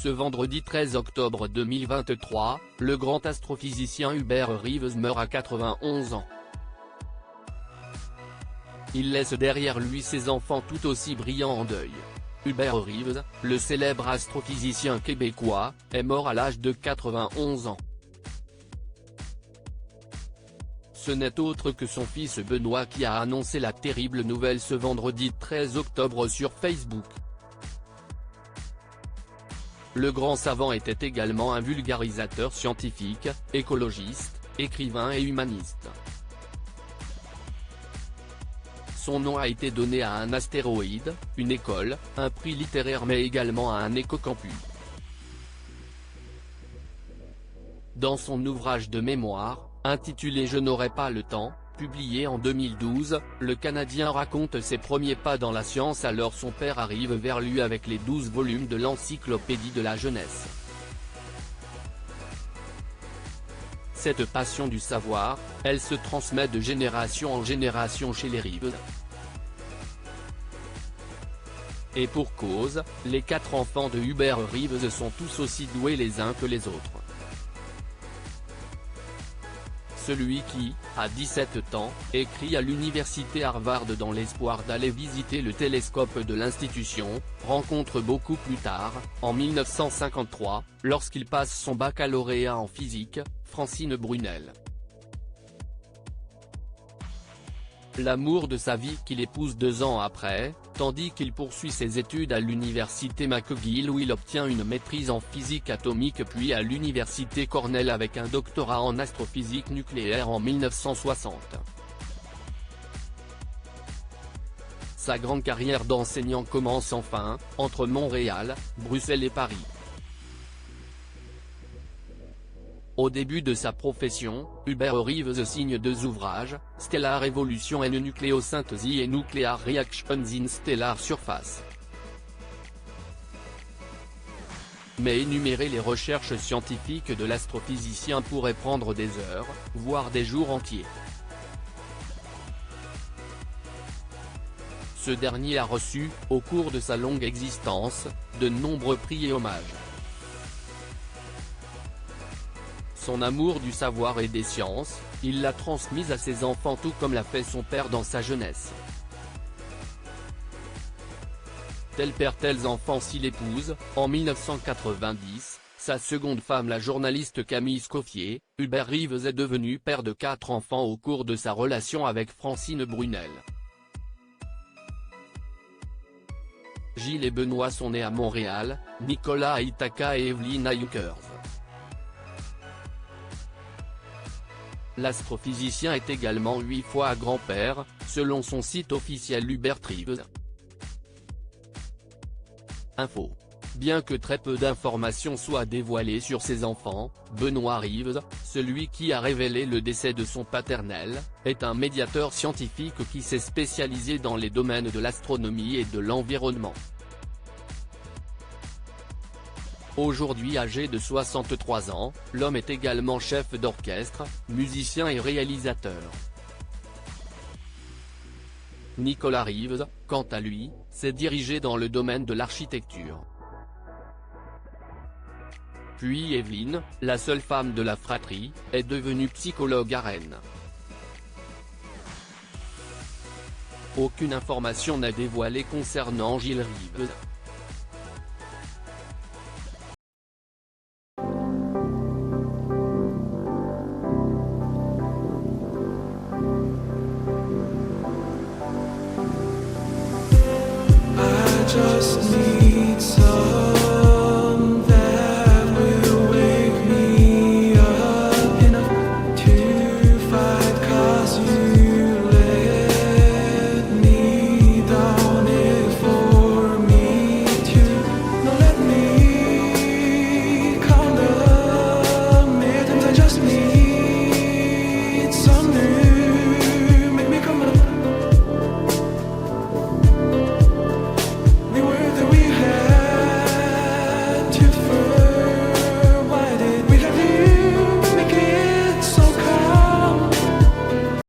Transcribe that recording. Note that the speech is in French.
Ce vendredi 13 octobre 2023, le grand astrophysicien Hubert Reeves meurt à 91 ans. Il laisse derrière lui ses enfants tout aussi brillants en deuil. Hubert Reeves, le célèbre astrophysicien québécois, est mort à l'âge de 91 ans. Ce n'est autre que son fils Benoît qui a annoncé la terrible nouvelle ce vendredi 13 octobre sur Facebook. Le grand savant était également un vulgarisateur scientifique, écologiste, écrivain et humaniste. Son nom a été donné à un astéroïde, une école, un prix littéraire mais également à un éco-campus. Dans son ouvrage de mémoire, intitulé Je n'aurai pas le temps, publié en 2012, le Canadien raconte ses premiers pas dans la science alors son père arrive vers lui avec les 12 volumes de l'encyclopédie de la jeunesse. Cette passion du savoir, elle se transmet de génération en génération chez les Reeves. Et pour cause, les 4 enfants de Hubert Reeves sont tous aussi doués les uns que les autres. Celui qui, à 17 ans, écrit à l'université Harvard dans l'espoir d'aller visiter le télescope de l'institution, rencontre beaucoup plus tard, en 1953, lorsqu'il passe son baccalauréat en physique, Francine Brunel. L'amour de sa vie qu'il épouse 2 ans après, tandis qu'il poursuit ses études à l'université McGill où il obtient une maîtrise en physique atomique puis à l'université Cornell avec un doctorat en astrophysique nucléaire en 1960. Sa grande carrière d'enseignant commence enfin, entre Montréal, Bruxelles et Paris. Au début de sa profession, Hubert Reeves signe 2 ouvrages, Stellar Evolution and Nucleosynthesis et Nuclear Reactions in Stellar Surface. Mais énumérer les recherches scientifiques de l'astrophysicien pourrait prendre des heures, voire des jours entiers. Ce dernier a reçu, au cours de sa longue existence, de nombreux prix et hommages. Son amour du savoir et des sciences, il l'a transmise à ses enfants tout comme l'a fait son père dans sa jeunesse. Tel père tels enfants s'il épouse, en 1990, sa seconde femme la journaliste Camille Scoffier, Hubert Reeves est devenu père de 4 enfants au cours de sa relation avec Francine Brunel. Gilles et Benoît sont nés à Montréal, Nicolas à Ithaca et Evelyne à Yonkers. L'astrophysicien est également 8 fois grand-père, selon son site officiel Hubert Reeves. Info. Bien que très peu d'informations soient dévoilées sur ses enfants, Benoît Reeves, celui qui a révélé le décès de son paternel, est un médiateur scientifique qui s'est spécialisé dans les domaines de l'astronomie et de l'environnement. Aujourd'hui âgé de 63 ans, l'homme est également chef d'orchestre, musicien et réalisateur. Nicolas Reeves, quant à lui, s'est dirigé dans le domaine de l'architecture. Puis Evelyne, la seule femme de la fratrie, est devenue psychologue à Rennes. Aucune information n'est dévoilée concernant Gilles Reeves.